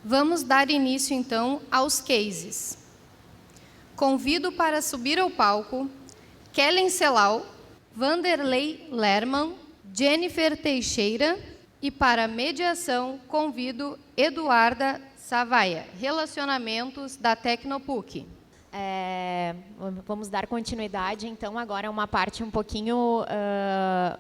Vamos dar início, então, aos cases. Convido para subir ao palco Kellen Celal, Vanderlei Lerman, Jennifer Teixeira e, para mediação, convido Eduarda Savaia, Relacionamentos da Tecnopuc. Vamos dar continuidade, então, agora a uma parte um pouquinho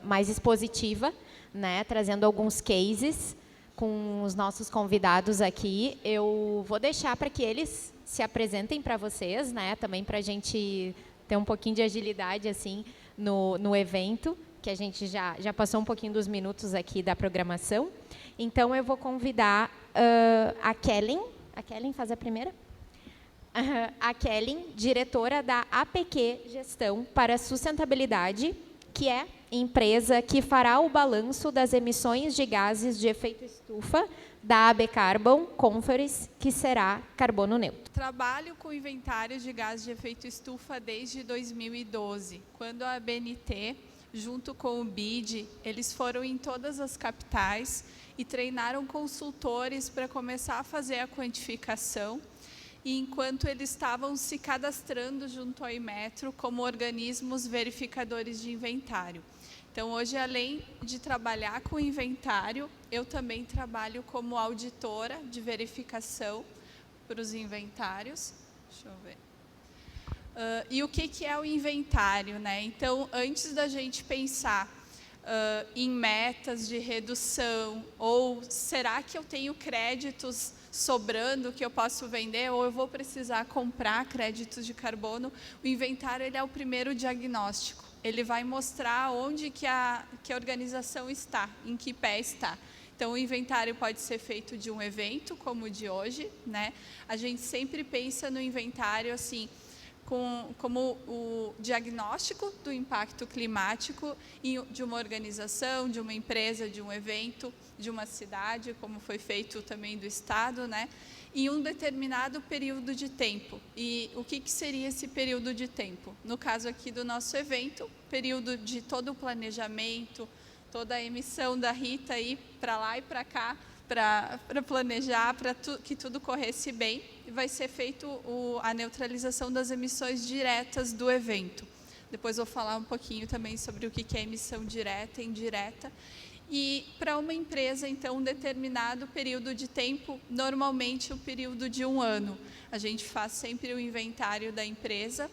mais expositiva, né, trazendo alguns cases com os nossos convidados aqui. Eu vou deixar para que eles se apresentem para vocês, né, também para a gente ter um pouquinho de agilidade assim no evento, que a gente já passou um pouquinho dos minutos aqui da programação. Então, eu vou convidar a Kellen. A Kellen faz a primeira? A Kellen, diretora da APQ Gestão para Sustentabilidade, que é empresa que fará o balanço das emissões de gases de efeito estufa da AB Carbon Conference, que será carbono neutro. Trabalho com inventário de gases de efeito estufa desde 2012, quando a ABNT, junto com o BID, eles foram em todas as capitais e treinaram consultores para começar a fazer a quantificação, e enquanto eles estavam se cadastrando junto ao Inmetro como organismos verificadores de inventário. Então, hoje, além de trabalhar com inventário, eu também trabalho como auditora de verificação para os inventários. Deixa eu ver. E o que é o inventário, né? Então, antes da gente pensar em metas de redução, ou será que eu tenho créditos sobrando que eu posso vender, ou eu vou precisar comprar créditos de carbono, o inventário ele é o primeiro diagnóstico. Ele vai mostrar onde que a organização está, em que pé está. Então, o inventário pode ser feito de um evento, como o de hoje, né? A gente sempre pensa no inventário assim, como o diagnóstico do impacto climático de uma organização, de uma empresa, de um evento, de uma cidade, como foi feito também do Estado, né? Em um determinado período de tempo. E o que seria esse período de tempo? No caso aqui do nosso evento, período de todo o planejamento, toda a emissão da Rita aí para lá e para cá, para planejar, para que tudo corresse bem, vai ser feito a neutralização das emissões diretas do evento. Depois vou falar um pouquinho também sobre o que é emissão direta e indireta. E para uma empresa, então, um determinado período de tempo, normalmente o período de 1 ano. A gente faz sempre o inventário da empresa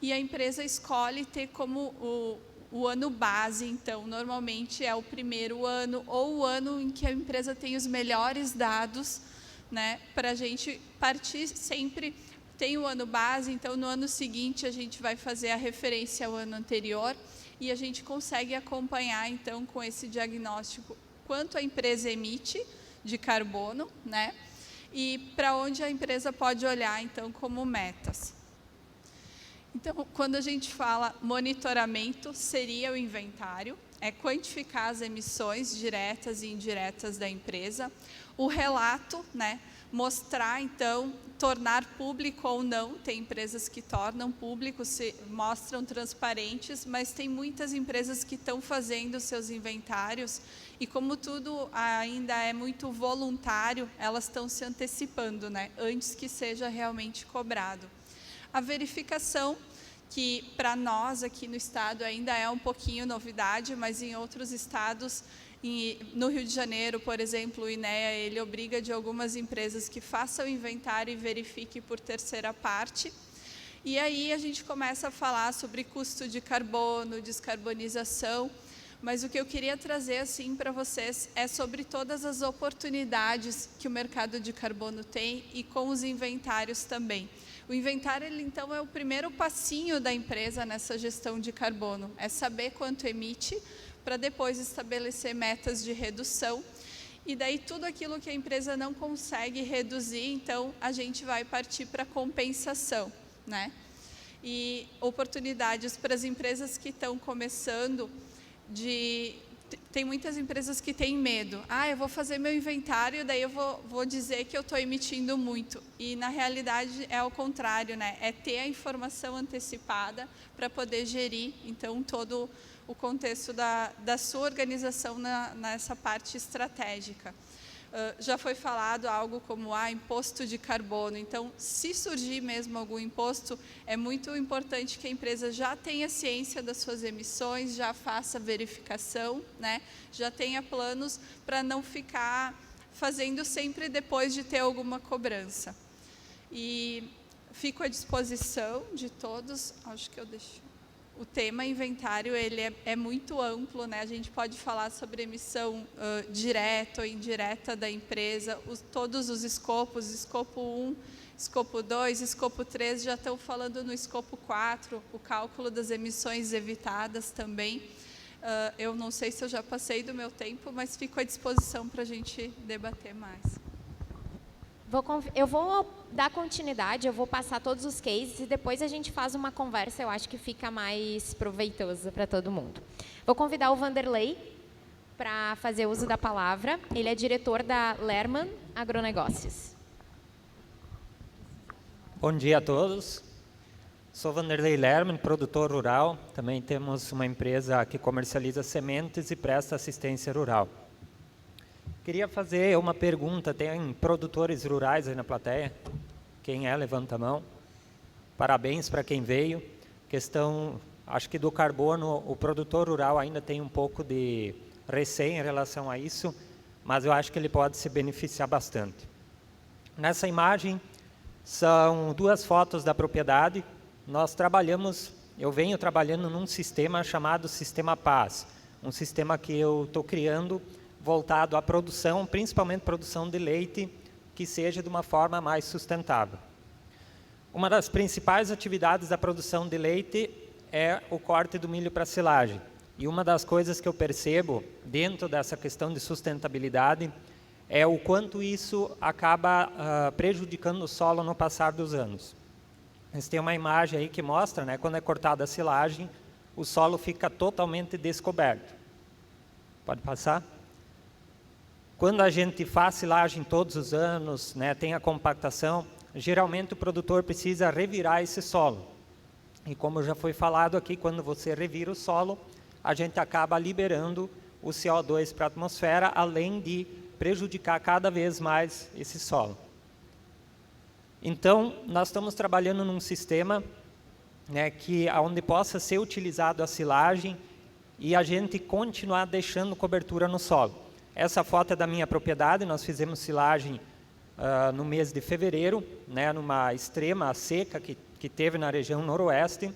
e a empresa escolhe ter como o ano base, então, normalmente é o primeiro ano ou o ano em que a empresa tem os melhores dados, né, para a gente partir sempre, tem o ano base, então no ano seguinte a gente vai fazer a referência ao ano anterior e a gente consegue acompanhar, então, com esse diagnóstico, quanto a empresa emite de carbono, né, e para onde a empresa pode olhar, então, como metas. Então, quando a gente fala monitoramento, seria o inventário, é quantificar as emissões diretas e indiretas da empresa. O relato, né, mostrar, então, tornar público ou não, tem empresas que tornam público, se mostram transparentes, mas tem muitas empresas que estão fazendo seus inventários e como tudo ainda é muito voluntário, elas estão se antecipando, né, antes que seja realmente cobrado. A verificação, que para nós aqui no estado ainda é um pouquinho novidade, mas em outros estados, no Rio de Janeiro, por exemplo, o INEA, ele obriga de algumas empresas que façam o inventário e verifique por terceira parte. E aí a gente começa a falar sobre custo de carbono, descarbonização, mas o que eu queria trazer assim para vocês é sobre todas as oportunidades que o mercado de carbono tem e com os inventários também. O inventário, ele, então, é o primeiro passinho da empresa nessa gestão de carbono, é saber quanto emite, para depois estabelecer metas de redução, e daí tudo aquilo que a empresa não consegue reduzir, então a gente vai partir para compensação, né? E oportunidades para as empresas que estão começando de tem muitas empresas que têm medo. Eu vou fazer meu inventário, daí eu vou dizer que eu estou emitindo muito. E, na realidade, é o contrário, né? É ter a informação antecipada para poder gerir, então, todo o contexto da sua organização nessa parte estratégica. Já foi falado algo como imposto de carbono. Então, se surgir mesmo algum imposto, é muito importante que a empresa já tenha ciência das suas emissões, já faça verificação, né? Já tenha planos para não ficar fazendo sempre depois de ter alguma cobrança. E fico à disposição de todos. Acho que eu deixo. O tema inventário ele é muito amplo, né? A gente pode falar sobre emissão direta ou indireta da empresa, todos os escopos, escopo 1, escopo 2, escopo 3, já estão falando no escopo 4, o cálculo das emissões evitadas também. Eu não sei se eu já passei do meu tempo, mas fico à disposição para a gente debater mais. Eu vou dar continuidade, eu vou passar todos os cases e depois a gente faz uma conversa, eu acho que fica mais proveitoso para todo mundo. Vou convidar o Vanderlei para fazer uso da palavra. Ele é diretor da Lerman Agronegócios. Bom dia a todos. Sou Vanderlei Lerman, produtor rural. Também temos uma empresa que comercializa sementes e presta assistência rural. Queria fazer uma pergunta, tem produtores rurais aí na plateia? Quem é? Levanta a mão. Parabéns para quem veio. Questão, acho que do carbono, o produtor rural ainda tem um pouco de receio em relação a isso, mas eu acho que ele pode se beneficiar bastante. Nessa imagem, são 2 fotos da propriedade. Eu venho trabalhando num sistema chamado Sistema Paz, um sistema que eu estou criando voltado à produção, principalmente produção de leite, que seja de uma forma mais sustentável. Uma das principais atividades da produção de leite é o corte do milho para silagem. E uma das coisas que eu percebo dentro dessa questão de sustentabilidade é o quanto isso acaba prejudicando o solo no passar dos anos. Vocês têm uma imagem aí que mostra, né, quando é cortada a silagem, o solo fica totalmente descoberto. Pode passar? Quando a gente faz silagem todos os anos, né, tem a compactação, geralmente o produtor precisa revirar esse solo. E como já foi falado aqui, quando você revira o solo, a gente acaba liberando o CO2 para a atmosfera, além de prejudicar cada vez mais esse solo. Então, nós estamos trabalhando num sistema, né, onde possa ser utilizado a silagem e a gente continuar deixando cobertura no solo. Essa foto é da minha propriedade, nós fizemos silagem no mês de fevereiro, né, numa extrema seca que teve na região noroeste.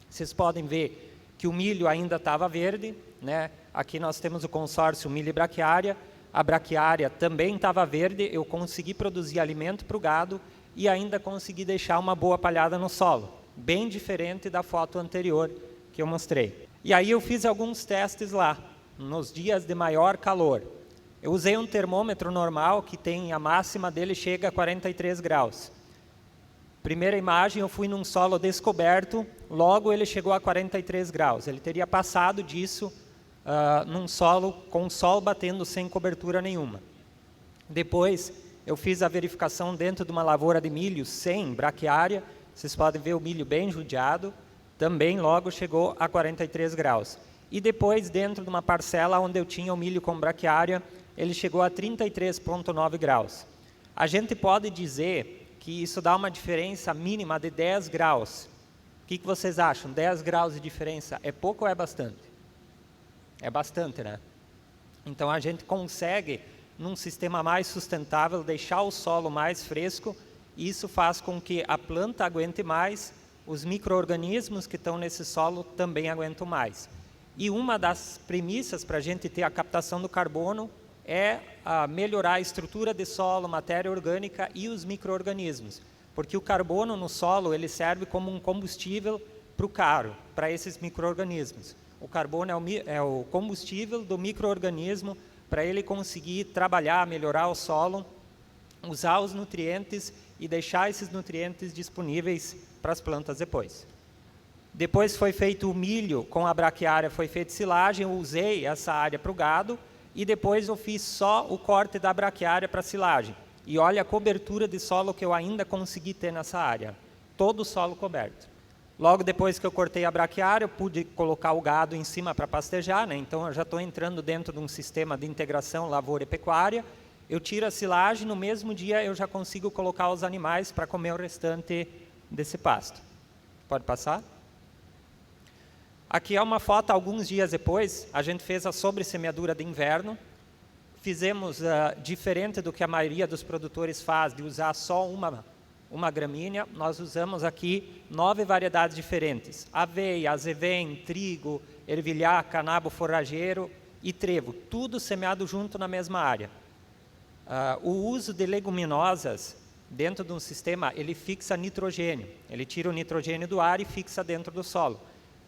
Vocês podem ver que o milho ainda estava verde, né? Aqui nós temos o consórcio milho e braquiária, a braquiária também estava verde, eu consegui produzir alimento para o gado e ainda consegui deixar uma boa palhada no solo, bem diferente da foto anterior que eu mostrei. E aí eu fiz alguns testes lá, nos dias de maior calor. Eu usei um termômetro normal, que tem a máxima dele chega a 43 graus. Primeira imagem, eu fui num solo descoberto, logo ele chegou a 43 graus. Ele teria passado disso num solo com o sol batendo sem cobertura nenhuma. Depois, eu fiz a verificação dentro de uma lavoura de milho sem braquiária. Vocês podem ver o milho bem judiado. Também logo chegou a 43 graus. E depois, dentro de uma parcela onde eu tinha o milho com braquiária, ele chegou a 33,9 graus. A gente pode dizer que isso dá uma diferença mínima de 10 graus. O que vocês acham? 10 graus de diferença é pouco ou é bastante? É bastante, né? Então, a gente consegue, num sistema mais sustentável, deixar o solo mais fresco, e isso faz com que a planta aguente mais, os micro-organismos que estão nesse solo também aguentam mais. E uma das premissas para a gente ter a captação do carbono é melhorar a estrutura de solo, matéria orgânica e os micro-organismos. Porque o carbono no solo ele serve como um combustível para o carro, para esses micro-organismos. O carbono é o combustível do micro-organismo para ele conseguir trabalhar, melhorar o solo, usar os nutrientes e deixar esses nutrientes disponíveis para as plantas depois. Depois foi feito o milho, com a braquiária foi feita silagem, eu usei essa área para o gado, e depois eu fiz só o corte da braquiária para silagem. E olha a cobertura de solo que eu ainda consegui ter nessa área, todo o solo coberto. Logo depois que eu cortei a braquiária, eu pude colocar o gado em cima para pastejar, né? Então eu já estou entrando dentro de um sistema de integração lavoura e pecuária. Eu tiro a silagem, no mesmo dia eu já consigo colocar os animais para comer o restante desse pasto. Pode passar? Aqui é uma foto, alguns dias depois, a gente fez a sobressemeadura de inverno. Fizemos, diferente do que a maioria dos produtores faz, de usar só uma gramínea, nós usamos aqui 9 variedades diferentes. Aveia, azevém, trigo, ervilhar, nabo forrageiro e trevo, tudo semeado junto na mesma área. O uso de leguminosas dentro de um sistema, ele fixa nitrogênio, ele tira o nitrogênio do ar e fixa dentro do solo.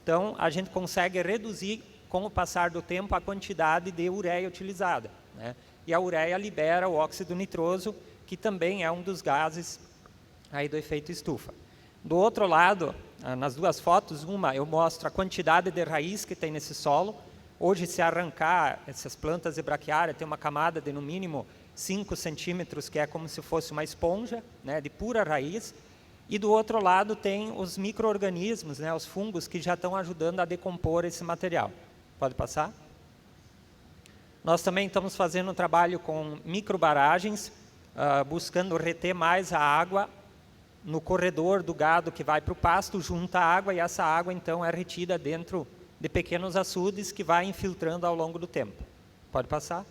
Então, a gente consegue reduzir, com o passar do tempo, a quantidade de ureia utilizada, né? E a ureia libera o óxido nitroso, que também é um dos gases aí do efeito estufa. Do outro lado, nas duas fotos, uma eu mostro a quantidade de raiz que tem nesse solo. Hoje, se arrancar essas plantas de braquiária, tem uma camada de no mínimo 5 centímetros, que é como se fosse uma esponja, né, de pura raiz. E do outro lado tem os micro-organismos, né, os fungos, que já estão ajudando a decompor esse material. Pode passar? Nós também estamos fazendo um trabalho com microbaragens, buscando reter mais a água no corredor do gado que vai para o pasto, junta a água, e essa água então é retida dentro de pequenos açudes que vai infiltrando ao longo do tempo. Pode passar?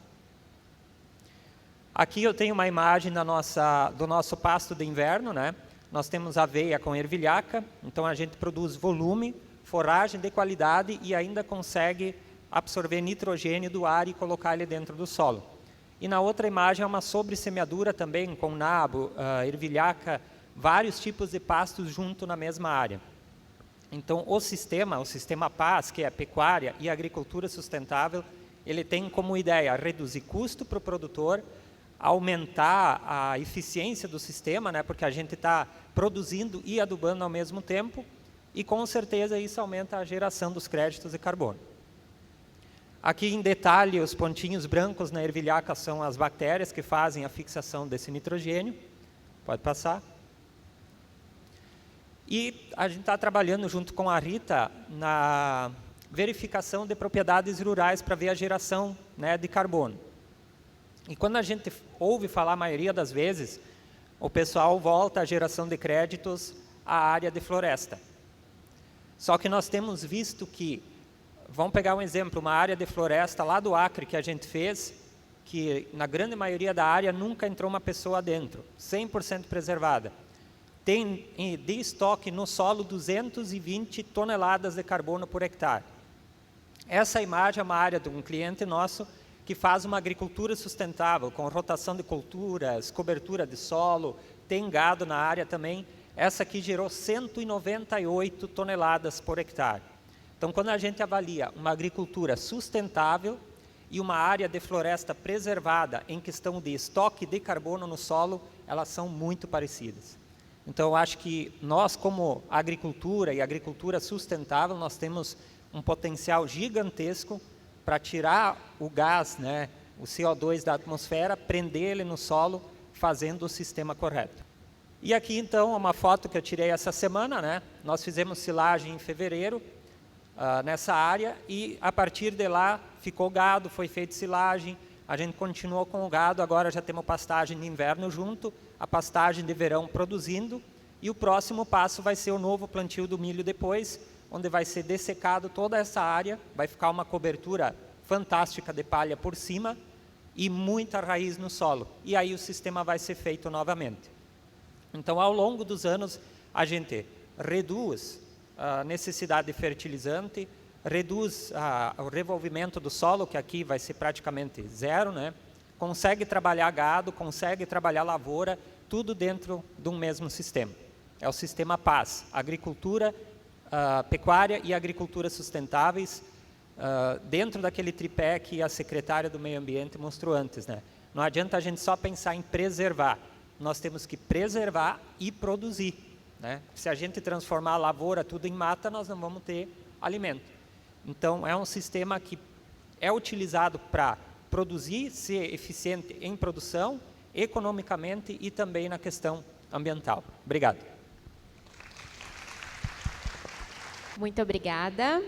Aqui eu tenho uma imagem do nosso pasto de inverno, né? Nós temos aveia com ervilhaca, então a gente produz volume, forragem de qualidade e ainda consegue absorver nitrogênio do ar e colocar ele dentro do solo. E na outra imagem é uma sobressemeadura também com nabo, ervilhaca, vários tipos de pastos junto na mesma área. Então o sistema PAS, que é pecuária e agricultura sustentável, ele tem como ideia reduzir custo para o produtor, aumentar a eficiência do sistema, né, porque a gente está produzindo e adubando ao mesmo tempo, e com certeza isso aumenta a geração dos créditos de carbono. Aqui em detalhe, os pontinhos brancos na ervilhaca são as bactérias que fazem a fixação desse nitrogênio. Pode passar. E a gente está trabalhando junto com a Rita na verificação de propriedades rurais para ver a geração, né, de carbono. E quando a gente ouve falar, a maioria das vezes, o pessoal volta à geração de créditos à área de floresta. Só que nós temos visto que, vamos pegar um exemplo, uma área de floresta lá do Acre que a gente fez, que na grande maioria da área nunca entrou uma pessoa dentro, 100% preservada. Tem de estoque no solo 220 toneladas de carbono por hectare. Essa imagem é uma área de um cliente nosso que faz uma agricultura sustentável, com rotação de culturas, cobertura de solo, tem gado na área também. Essa aqui gerou 198 toneladas por hectare. Então, quando a gente avalia uma agricultura sustentável e uma área de floresta preservada em questão de estoque de carbono no solo, elas são muito parecidas. Então, eu acho que nós, como agricultura e agricultura sustentável, nós temos um potencial gigantesco para tirar o gás, né, o CO2 da atmosfera, prender ele no solo, fazendo o sistema correto. E aqui, então, uma foto que eu tirei essa semana, né? Nós fizemos silagem em fevereiro, nessa área, e a partir de lá ficou gado, foi feita silagem, a gente continuou com o gado, agora já temos pastagem de inverno junto, a pastagem de verão produzindo, e o próximo passo vai ser o novo plantio do milho depois, onde vai ser dessecado toda essa área, vai ficar uma cobertura fantástica de palha por cima e muita raiz no solo. E aí o sistema vai ser feito novamente. Então, ao longo dos anos, a gente reduz a necessidade de fertilizante, reduz o revolvimento do solo, que aqui vai ser praticamente zero, né? Consegue trabalhar gado, consegue trabalhar lavoura, tudo dentro de um mesmo sistema. É o sistema PAS, agricultura, pecuária e agricultura sustentáveis, dentro daquele tripé que a secretária do Meio Ambiente mostrou antes, né? Não adianta a gente só pensar em preservar, nós temos que preservar e produzir, né? Se a gente transformar a lavoura tudo em mata, nós não vamos ter alimento. Então, é um sistema que é utilizado para produzir, ser eficiente em produção, economicamente e também na questão ambiental. Obrigado. Muito obrigada.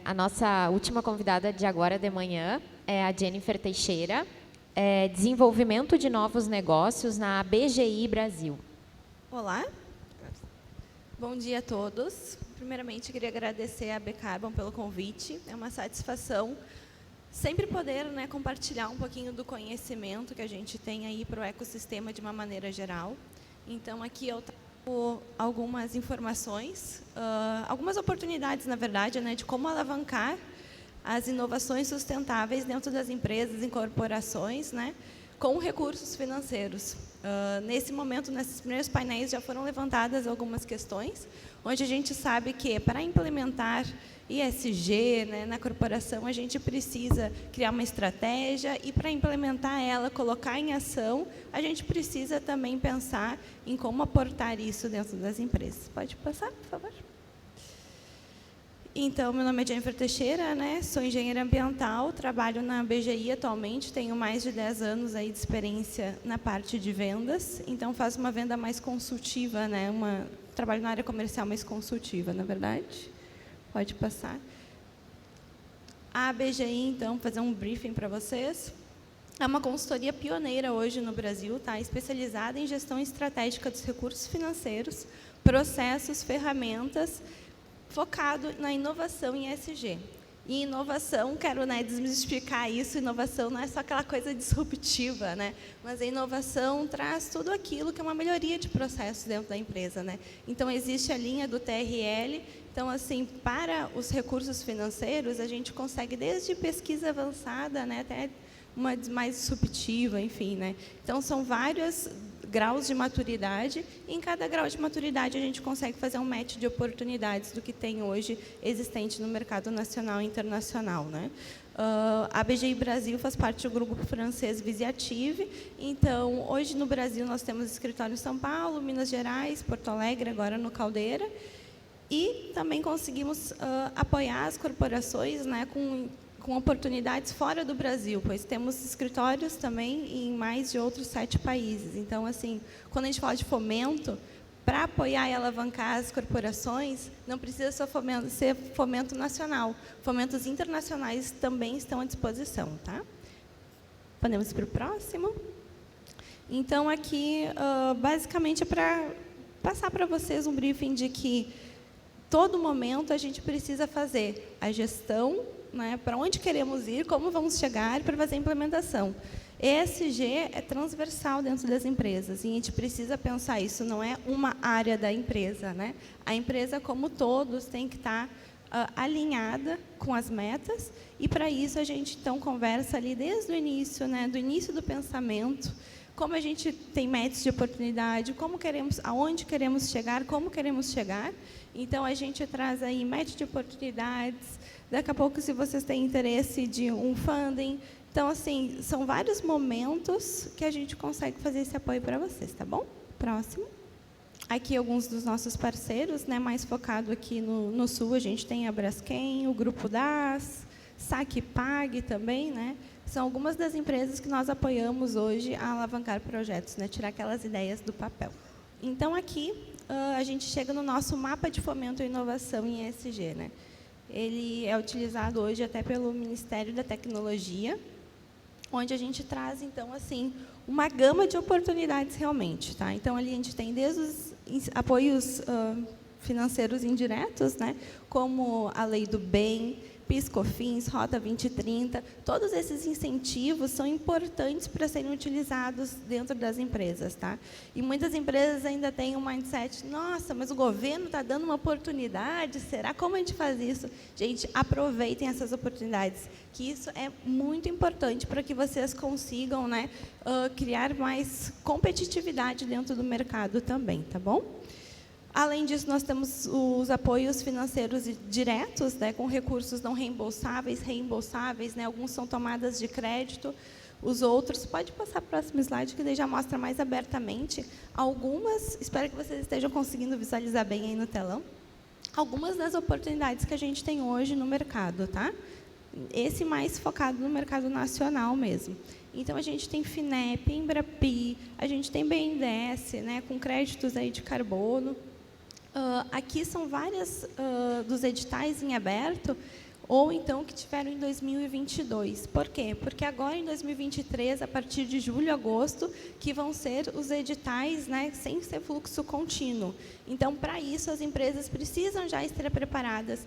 A nossa última convidada de agora de manhã é a Jennifer Teixeira, desenvolvimento de novos negócios na BGI Brasil. Olá, bom dia a todos. Primeiramente, queria agradecer a B-Carbon pelo convite. É uma satisfação sempre poder, né, compartilhar um pouquinho do conhecimento que a gente tem aí para o ecossistema de uma maneira geral. Então, aqui eu trago algumas informações, algumas oportunidades, na verdade, né, de como alavancar as inovações sustentáveis dentro das empresas e corporações, né, com recursos financeiros. Nesse momento, nesses primeiros painéis, já foram levantadas algumas questões, onde a gente sabe que, para implementar ESG, né, na corporação, a gente precisa criar uma estratégia e, para implementar ela, colocar em ação, a gente precisa também pensar em como aportar isso dentro das empresas. Pode passar, por favor? Então, meu nome é Jennifer Teixeira, né? Sou engenheira ambiental, trabalho na BGI atualmente, tenho mais de 10 anos aí de experiência na parte de vendas, então faço uma venda mais consultiva, né? Trabalho na área comercial mais consultiva, na verdade. Pode passar. A BGI, então, fazer um briefing para vocês. É uma consultoria pioneira hoje no Brasil, tá? Especializada em gestão estratégica dos recursos financeiros, processos, ferramentas, focado na inovação em ESG. E inovação, quero, né, desmistificar isso, inovação não é só aquela coisa disruptiva, né? Mas a inovação traz tudo aquilo que é uma melhoria de processo dentro da empresa, né? Então, existe a linha do TRL. Então, assim, para os recursos financeiros, a gente consegue desde pesquisa avançada, né, até uma mais disruptiva, enfim, né? Então, são vários graus de maturidade, e em cada grau de maturidade a gente consegue fazer um match de oportunidades do que tem hoje existente no mercado nacional e internacional, né? A BGI Brasil faz parte do grupo francês Visiative. Então, hoje no Brasil nós temos escritório em São Paulo, Minas Gerais, Porto Alegre, agora no Caldeira, e também conseguimos apoiar as corporações, né, com oportunidades fora do Brasil, pois temos escritórios também em mais de outros 7 países. Então, assim, quando a gente fala de fomento, para apoiar e alavancar as corporações, não precisa só ser fomento nacional. Fomentos internacionais também estão à disposição, tá? Podemos ir para o próximo? Então, aqui, basicamente, é para passar para vocês um briefing de que, todo momento, a gente precisa fazer a gestão, né, para onde queremos ir, como vamos chegar, para fazer a implementação. ESG é transversal dentro das empresas, e a gente precisa pensar isso, não é uma área da empresa, né? A empresa, como todos, tem que estar alinhada com as metas, e para isso a gente, então, conversa ali desde o início, né, do início do pensamento, como a gente tem metas de oportunidade, aonde queremos chegar, como queremos chegar. Então, a gente traz aí metas de oportunidades. Daqui a pouco, se vocês têm interesse de um funding. Então, assim, são vários momentos que a gente consegue fazer esse apoio para vocês, tá bom? Próximo. Aqui, alguns dos nossos parceiros, né, mais focado aqui no Sul, a gente tem a Braskem, o Grupo DAS, Saque-Pague também, né? São algumas das empresas que nós apoiamos hoje a alavancar projetos, né, tirar aquelas ideias do papel. Então, aqui, a gente chega no nosso mapa de fomento e inovação em ESG, né? Ele é utilizado hoje até pelo Ministério da Tecnologia, onde a gente traz, então, assim, uma gama de oportunidades realmente, tá? Então, ali a gente tem desde os apoios financeiros indiretos, né, como a Lei do Bem, PIS/COFINS, Rota 2030, todos esses incentivos são importantes para serem utilizados dentro das empresas, tá? E muitas empresas ainda têm um mindset, nossa, mas o governo está dando uma oportunidade, será? Como a gente faz isso? Gente, aproveitem essas oportunidades, que isso é muito importante para que vocês consigam, né, criar mais competitividade dentro do mercado também, tá bom? Além disso, nós temos os apoios financeiros diretos, né, com recursos não reembolsáveis, né, alguns são tomadas de crédito, Os outros, pode passar para o próximo slide, que daí já mostra mais abertamente algumas, espero que vocês estejam conseguindo visualizar bem aí no telão, algumas das oportunidades que a gente tem hoje no mercado, tá? Esse mais focado no mercado nacional mesmo. Então, a gente tem FINEP, Embrapi, a gente tem BNDES, né, com créditos aí de carbono. Aqui são várias dos editais em aberto, ou então que tiveram em 2022. Por quê? Porque agora, em 2023, a partir de julho, agosto, que vão ser os editais, né, sem ser fluxo contínuo. Então, para isso, as empresas precisam já estar preparadas.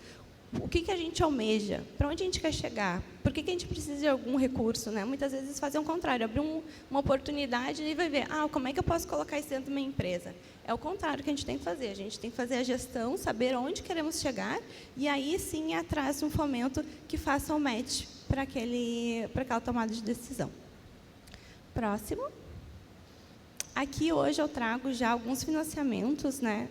O que a gente almeja? Para onde a gente quer chegar? Por que a gente precisa de algum recurso, né? Muitas vezes fazem o contrário, abrir uma oportunidade e vai ver, como é que eu posso colocar isso dentro de uma empresa? É o contrário que a gente tem que fazer. A gente tem que fazer a gestão, saber onde queremos chegar e aí sim ir atrás de um fomento que faça o match para aquela tomada de decisão. Próximo. Aqui hoje eu trago já alguns financiamentos, né,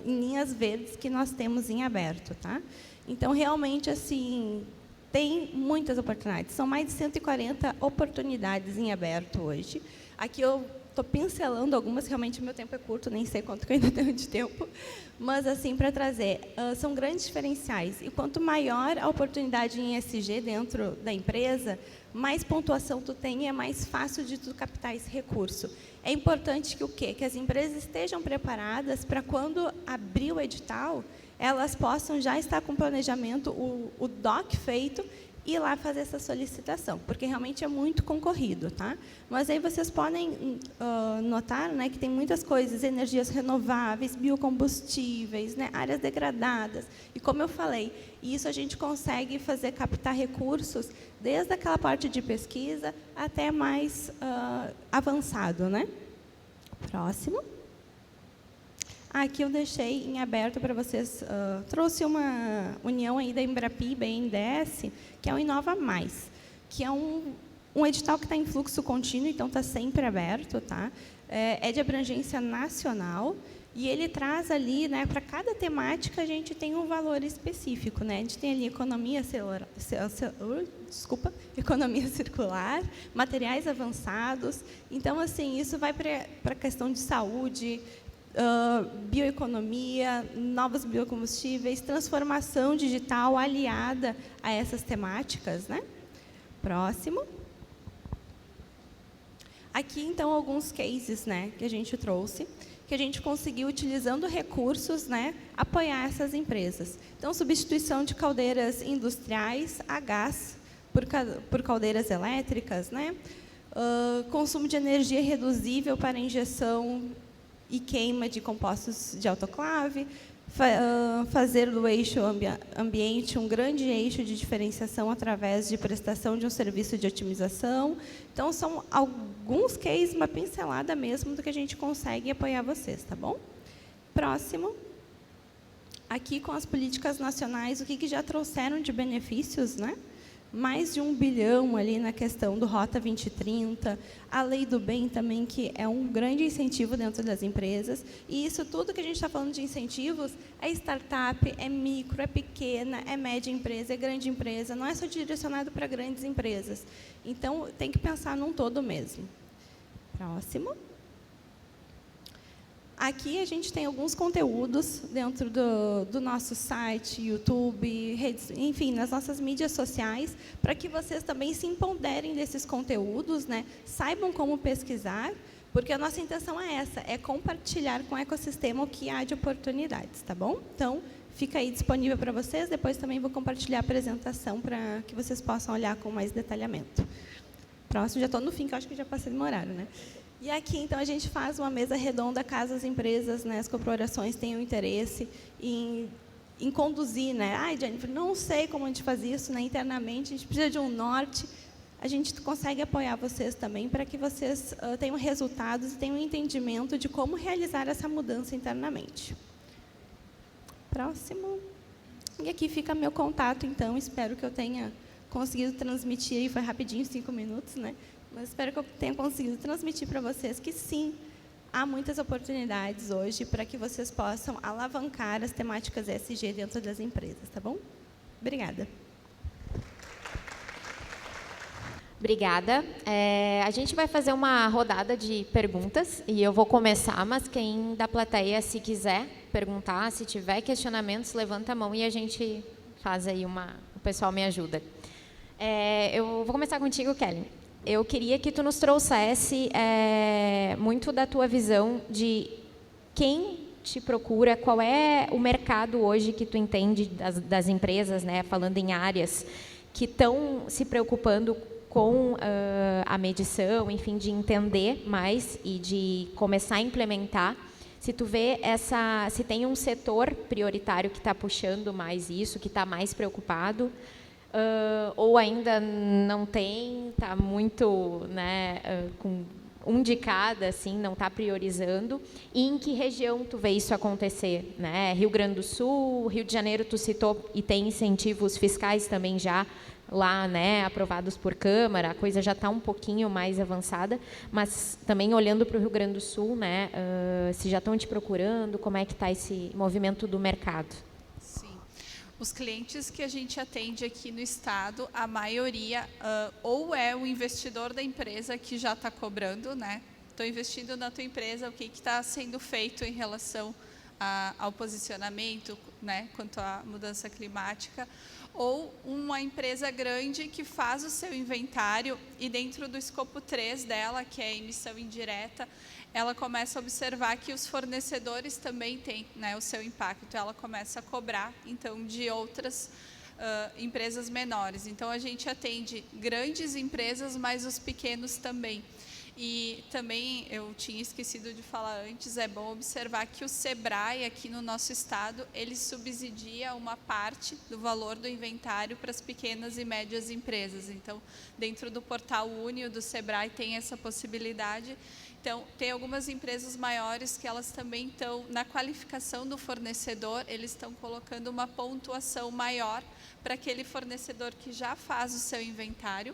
em linhas verdes que nós temos em aberto, tá? Então, realmente, assim, tem muitas oportunidades. São mais de 140 oportunidades em aberto hoje. Aqui eu estou pincelando algumas, realmente o meu tempo é curto, nem sei quanto que eu ainda tenho de tempo, mas, assim, para trazer, são grandes diferenciais. E quanto maior a oportunidade em ESG dentro da empresa, mais pontuação tu tem e é mais fácil de tu captar esse recurso. É importante que o quê? Que as empresas estejam preparadas para, quando abrir o edital, elas possam já estar com o planejamento, o DOC feito, e ir lá fazer essa solicitação, porque realmente é muito concorrido, tá? Mas aí vocês podem notar, né, que tem muitas coisas, energias renováveis, biocombustíveis, né, áreas degradadas. E como eu falei, isso a gente consegue fazer captar recursos desde aquela parte de pesquisa até mais avançado, né? Próximo. Aqui eu deixei em aberto para vocês, trouxe uma união aí da Embrapi e BNDES, que é o Inova Mais, que é um edital que está em fluxo contínuo, então está sempre aberto, tá? É de abrangência nacional, e ele traz ali, né, para cada temática a gente tem um valor específico, né? A gente tem ali economia circular, materiais avançados, então, assim, isso vai para a questão de saúde, bioeconomia, novos biocombustíveis, transformação digital aliada a essas temáticas, né? Próximo. Aqui, então, alguns cases, né, que a gente trouxe, que a gente conseguiu, utilizando recursos, né, apoiar essas empresas. Então, substituição de caldeiras industriais a gás por caldeiras elétricas, né? Consumo de energia reduzível para injeção e queima de compostos de autoclave, fazer do eixo ambiente um grande eixo de diferenciação através de prestação de um serviço de otimização. Então, são alguns cases, uma pincelada mesmo do que a gente consegue apoiar vocês, tá bom? Próximo. Aqui, com as políticas nacionais, o que já trouxeram de benefícios, né? Mais de 1 bilhão ali na questão do Rota 2030, a Lei do Bem também, que é um grande incentivo dentro das empresas. E isso tudo que a gente está falando de incentivos é startup, é micro, é pequena, é média empresa, é grande empresa, não é só direcionado para grandes empresas. Então, tem que pensar num todo mesmo. Próximo. Aqui a gente tem alguns conteúdos dentro do nosso site, YouTube, redes, enfim, nas nossas mídias sociais, para que vocês também se empoderem desses conteúdos, né? Saibam como pesquisar, porque a nossa intenção é essa, é compartilhar com o ecossistema o que há de oportunidades, tá bom? Então, fica aí disponível para vocês, depois também vou compartilhar a apresentação para que vocês possam olhar com mais detalhamento. Próximo, já estou no fim, que eu acho que já passei do horário, né? E aqui, então, a gente faz uma mesa redonda caso as empresas, né, as corporações tenham interesse em conduzir, né? Ai, Jennifer, não sei como a gente faz isso, né, internamente, a gente precisa de um norte. A gente consegue apoiar vocês também para que vocês tenham resultados e tenham um entendimento de como realizar essa mudança internamente. Próximo. E aqui fica meu contato, então, espero que eu tenha conseguido transmitir, e foi rapidinho, 5 minutos, né? Mas espero que eu tenha conseguido transmitir para vocês que, sim, há muitas oportunidades hoje para que vocês possam alavancar as temáticas ESG dentro das empresas, tá bom? Obrigada. Obrigada. A gente vai fazer uma rodada de perguntas e eu vou começar, mas quem da plateia, se quiser perguntar, se tiver questionamentos, levanta a mão e a gente faz aí o pessoal me ajuda. Eu vou começar contigo, Kelly. Eu queria que tu nos trouxesse muito da tua visão de quem te procura, qual é o mercado hoje que tu entende das empresas, né, falando em áreas que estão se preocupando com a medição, enfim, de entender mais e de começar a implementar. Se tu vê se tem um setor prioritário que está puxando mais isso, que está mais preocupado, ou ainda não tem, está muito, né, com um de cada, assim, não está priorizando, e em que região tu vê isso acontecer, né? Rio Grande do Sul, Rio de Janeiro tu citou, e tem incentivos fiscais também já lá, né, aprovados por Câmara, a coisa já está um pouquinho mais avançada, mas também olhando para o Rio Grande do Sul, né, se já estão te procurando, como é que está esse movimento do mercado? Sim. Os clientes que a gente atende aqui no estado, a maioria ou é o investidor da empresa que já está cobrando, né? Estou investindo na tua empresa, o que está sendo feito em relação ao posicionamento, né, quanto à mudança climática, ou uma empresa grande que faz o seu inventário e dentro do escopo 3 dela, que é a emissão indireta, ela começa a observar que os fornecedores também têm, né, o seu impacto, ela começa a cobrar, então, de outras empresas menores. Então, a gente atende grandes empresas, mas os pequenos também. E também, eu tinha esquecido de falar antes, é bom observar que o SEBRAE, aqui no nosso estado, ele subsidia uma parte do valor do inventário para as pequenas e médias empresas. Então, dentro do portal Únio do SEBRAE tem essa possibilidade. Então, tem algumas empresas maiores que elas também estão, na qualificação do fornecedor, eles estão colocando uma pontuação maior para aquele fornecedor que já faz o seu inventário.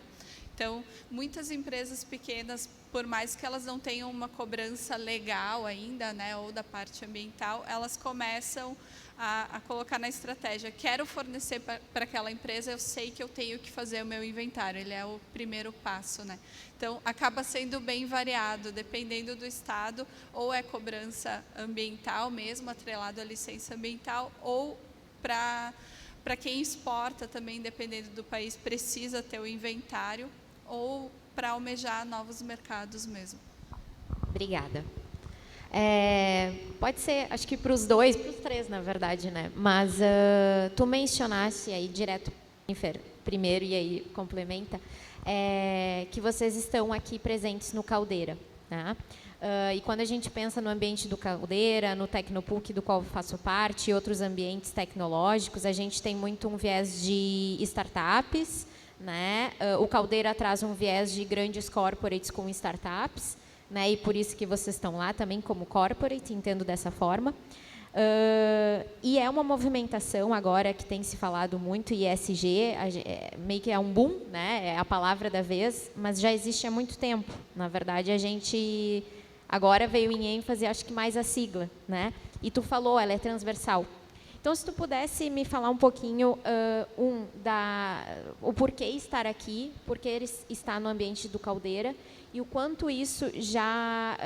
Então, muitas empresas pequenas, por mais que elas não tenham uma cobrança legal ainda, né, ou da parte ambiental, elas começam a colocar na estratégia. Quero fornecer para aquela empresa, eu sei que eu tenho que fazer o meu inventário, ele é o primeiro passo, né? Então, acaba sendo bem variado, dependendo do estado, ou é cobrança ambiental mesmo, atrelado à licença ambiental, ou para quem exporta também, dependendo do país, precisa ter o inventário, ou para almejar novos mercados mesmo. Obrigada. Pode ser, acho que para os dois, para os três, na verdade, né? Mas tu mencionaste aí direto, primeiro, e aí complementa, que vocês estão aqui presentes no Caldeira, né? E quando a gente pensa no ambiente do Caldeira, no Tecnopuc, do qual eu faço parte, e outros ambientes tecnológicos, a gente tem muito um viés de startups, né? O Caldeira traz um viés de grandes corporates com startups, né? E por isso que vocês estão lá também como corporate, entendo dessa forma. E é uma movimentação agora que tem se falado muito, ESG, meio que é um boom, né? É a palavra da vez, mas já existe há muito tempo. Na verdade, a gente agora veio em ênfase, acho que mais a sigla, né? E tu falou, ela é transversal. Então, se tu pudesse me falar um pouquinho, o porquê estar aqui, porquê ele está no ambiente do Caldeira, e o quanto isso já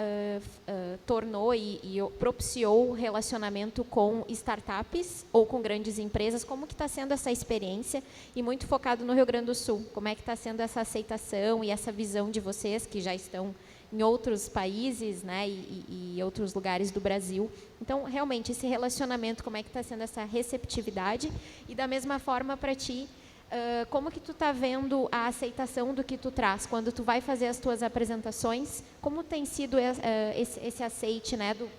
tornou e propiciou o relacionamento com startups ou com grandes empresas, como que está sendo essa experiência, e muito focado no Rio Grande do Sul, como é que está sendo essa aceitação e essa visão de vocês, que já estão em outros países, né, e outros lugares do Brasil. Então, realmente, esse relacionamento, como é que está sendo essa receptividade? E, da mesma forma, para ti, como que tu está vendo a aceitação do que tu traz? Quando tu vai fazer as tuas apresentações, como tem sido esse aceite, né, do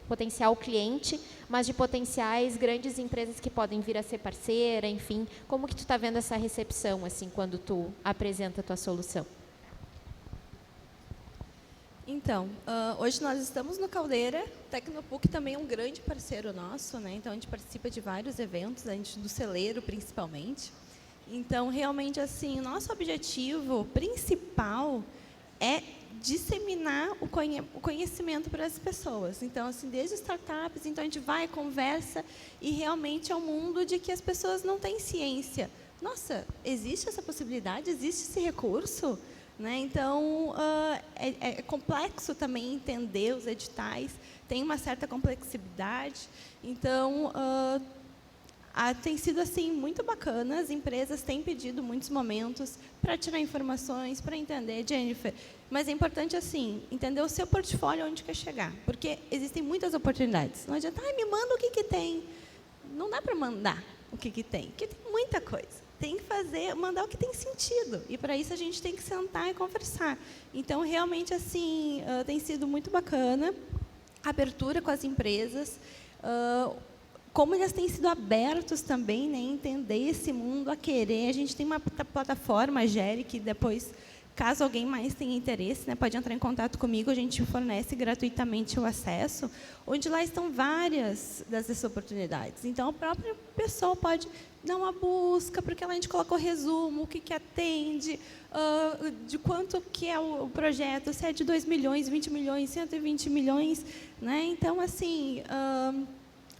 potencial cliente, mas de potenciais grandes empresas que podem vir a ser parceira, enfim. Como que tu está vendo essa recepção, assim, quando tu apresenta a tua solução? Então, hoje nós estamos no Caldeira, o Tecnopuc também é um grande parceiro nosso, né? Então a gente participa de vários eventos, a gente do celeiro principalmente. Então, realmente, assim, o nosso objetivo principal é disseminar o conhecimento para as pessoas. Então, assim, desde startups, então a gente vai, conversa, e realmente é um mundo de que as pessoas não têm ciência nossa, existe essa possibilidade, existe esse recurso? Né? Então, é complexo também entender os editais, tem uma certa complexidade. Então, tem sido assim muito bacana, as empresas têm pedido muitos momentos para tirar informações, para entender, Jennifer. Mas é importante assim, entender o seu portfólio onde quer chegar, porque existem muitas oportunidades. Não adianta, me manda o que tem. Não dá para mandar o que tem, porque tem muita coisa. Tem que mandar o que tem sentido. E para isso a gente tem que sentar e conversar. Então, realmente, assim, tem sido muito bacana a abertura com as empresas, como eles têm sido abertos também, né, a entender esse mundo, a querer. A gente tem uma plataforma, a Gere, que depois, caso alguém mais tenha interesse, né, pode entrar em contato comigo, a gente fornece gratuitamente o acesso, onde lá estão várias dessas oportunidades. Então, a própria pessoa pode dar uma busca, porque lá a gente coloca o resumo, o que atende, de quanto que é o projeto, se é de 2 milhões, 20 milhões, 120 milhões. Né? Então, assim,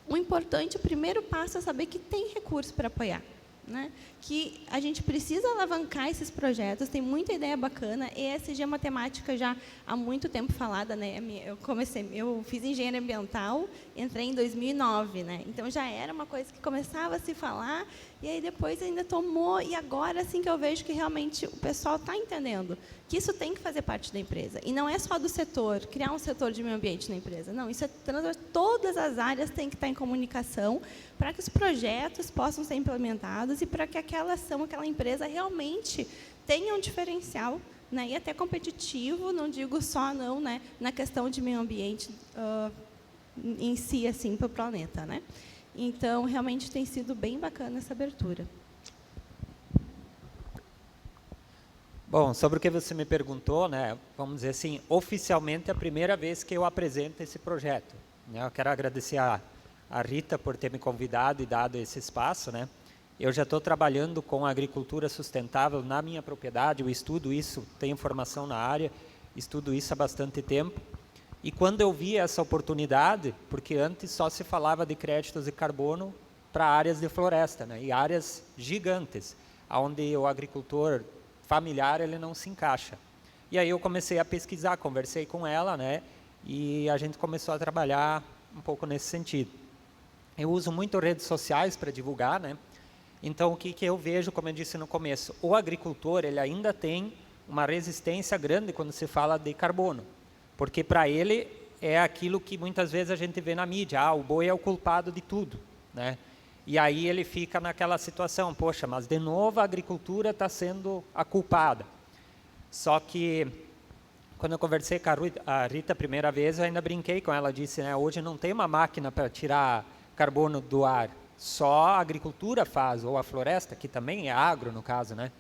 o importante, o primeiro passo é saber que tem recurso para apoiar. Né? Que a gente precisa alavancar esses projetos, tem muita ideia bacana. ESG é uma temática já há muito tempo falada, né? Eu fiz engenharia ambiental, entrei em 2009, né? Então já era uma coisa que começava a se falar, e aí depois ainda tomou, e agora assim que eu vejo que realmente o pessoal está entendendo que isso tem que fazer parte da empresa. E não é só do setor, criar um setor de meio ambiente na empresa. Não, isso é todas as áreas têm que estar em comunicação para que os projetos possam ser implementados e para que aquela ação, aquela empresa realmente tenha um diferencial, né, e até competitivo, não digo só não, né, na questão de meio ambiente em si, assim, para o planeta. Né? Então, realmente tem sido bem bacana essa abertura. Bom, sobre o que você me perguntou, né, vamos dizer assim, oficialmente é a primeira vez que eu apresento esse projeto. Né? Eu quero agradecer a Rita por ter me convidado e dado esse espaço. Né? Eu já estou trabalhando com agricultura sustentável na minha propriedade, eu estudo isso, tenho formação na área, estudo isso há bastante tempo. E quando eu vi essa oportunidade, porque antes só se falava de créditos de carbono para áreas de floresta, né? E áreas gigantes, onde o agricultor familiar ele não se encaixa. E aí eu comecei a pesquisar, conversei com ela, né? E a gente começou a trabalhar um pouco nesse sentido. Eu uso muito redes sociais para divulgar, né? Então, o que eu vejo, como eu disse no começo, o agricultor ele ainda tem uma resistência grande quando se fala de carbono, porque para ele é aquilo que muitas vezes a gente vê na mídia, o boi é o culpado de tudo, né? E aí ele fica naquela situação, poxa, mas de novo a agricultura está sendo a culpada. Só que, quando eu conversei com a Rita a primeira vez, eu ainda brinquei com ela, disse, né, hoje não tem uma máquina para tirar carbono do ar, só a agricultura faz, ou a floresta, que também é agro no caso. Né?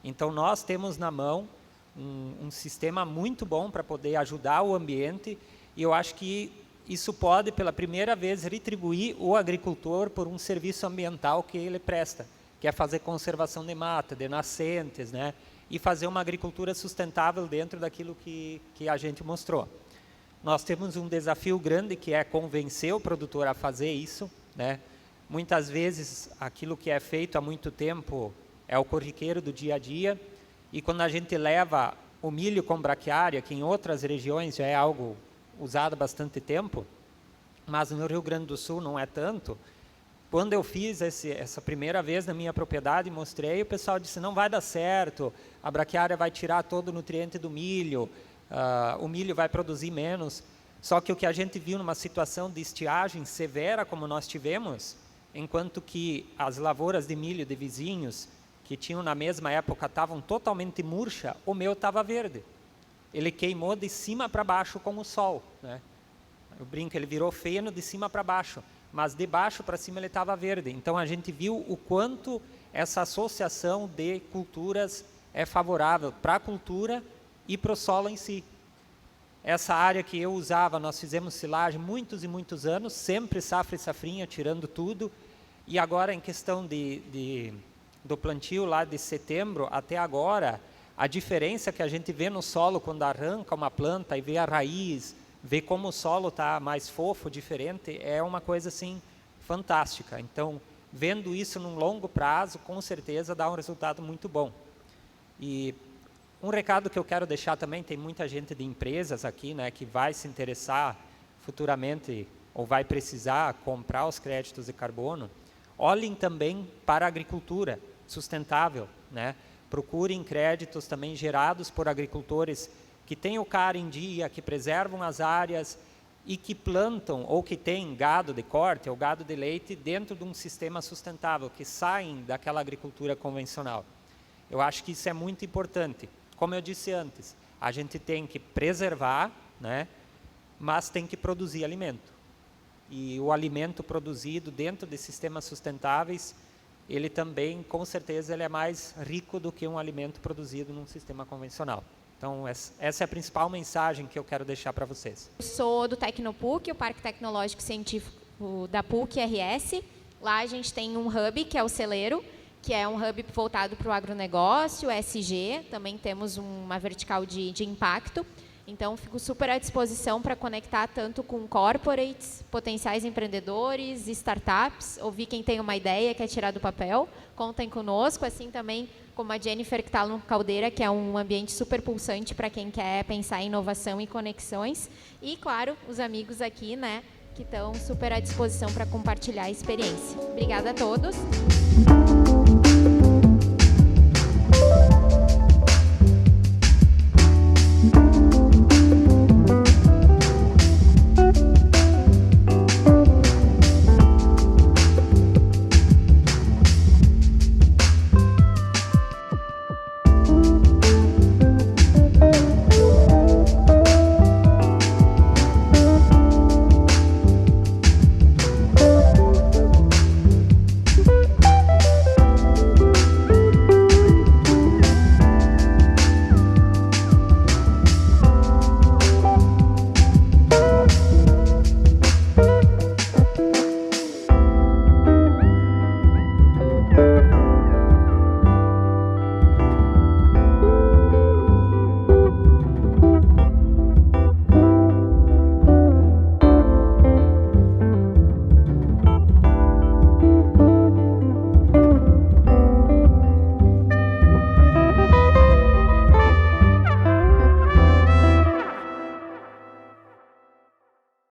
Então nós temos na mão um sistema muito bom para poder ajudar o ambiente, e eu acho que isso pode, pela primeira vez, retribuir o agricultor por um serviço ambiental que ele presta, que é fazer conservação de mata, de nascentes, né? E fazer uma agricultura sustentável dentro daquilo que a gente mostrou. Nós temos um desafio grande, que é convencer o produtor a fazer isso. Né? Muitas vezes, aquilo que é feito há muito tempo é o corriqueiro do dia a dia, e quando a gente leva o milho com braquiária, que em outras regiões já é algo usado há bastante tempo, mas no Rio Grande do Sul não é tanto. Quando eu fiz essa primeira vez na minha propriedade, mostrei, o pessoal disse, não vai dar certo, a braquiária vai tirar todo o nutriente do milho, o milho vai produzir menos. Só que o que a gente viu numa situação de estiagem severa como nós tivemos, enquanto que as lavouras de milho de vizinhos, que tinham na mesma época, estavam totalmente murcha, o meu estava verde. Ele queimou de cima para baixo com o sol. Né? Eu brinco, ele virou feno de cima para baixo, mas de baixo para cima ele estava verde. Então a gente viu o quanto essa associação de culturas é favorável para a cultura e para o solo em si. Essa área que eu usava, nós fizemos silagem muitos e muitos anos, sempre safra e safrinha, tirando tudo. E agora, em questão do plantio lá de setembro até agora, a diferença que a gente vê no solo quando arranca uma planta e vê a raiz, vê como o solo está mais fofo, diferente, é uma coisa assim fantástica. Então, vendo isso num longo prazo, com certeza dá um resultado muito bom. E um recado que eu quero deixar também, tem muita gente de empresas aqui, né, que vai se interessar futuramente ou vai precisar comprar os créditos de carbono. Olhem também para a agricultura sustentável, né? Procurem créditos também gerados por agricultores que têm o CAR em dia, que preservam as áreas e que plantam ou que têm gado de corte ou gado de leite dentro de um sistema sustentável, que saem daquela agricultura convencional. Eu acho que isso é muito importante. Como eu disse antes, a gente tem que preservar, né, mas tem que produzir alimento. E o alimento produzido dentro de sistemas sustentáveis, ele também, com certeza, ele é mais rico do que um alimento produzido num sistema convencional. Então, essa é a principal mensagem que eu quero deixar para vocês. Eu sou do Tecnopuc, o Parque Tecnológico Científico da PUC-RS. Lá a gente tem um hub, que é o Celeiro, que é um hub voltado para o agronegócio, SG. Também temos uma vertical de impacto. Então, fico super à disposição para conectar tanto com corporates, potenciais empreendedores, startups, ouvir quem tem uma ideia, quer tirar do papel, contem conosco, assim também como a Jennifer, que está no Caldeira, que é um ambiente super pulsante para quem quer pensar em inovação e conexões. E, claro, os amigos aqui, né, que estão super à disposição para compartilhar a experiência. Obrigada a todos.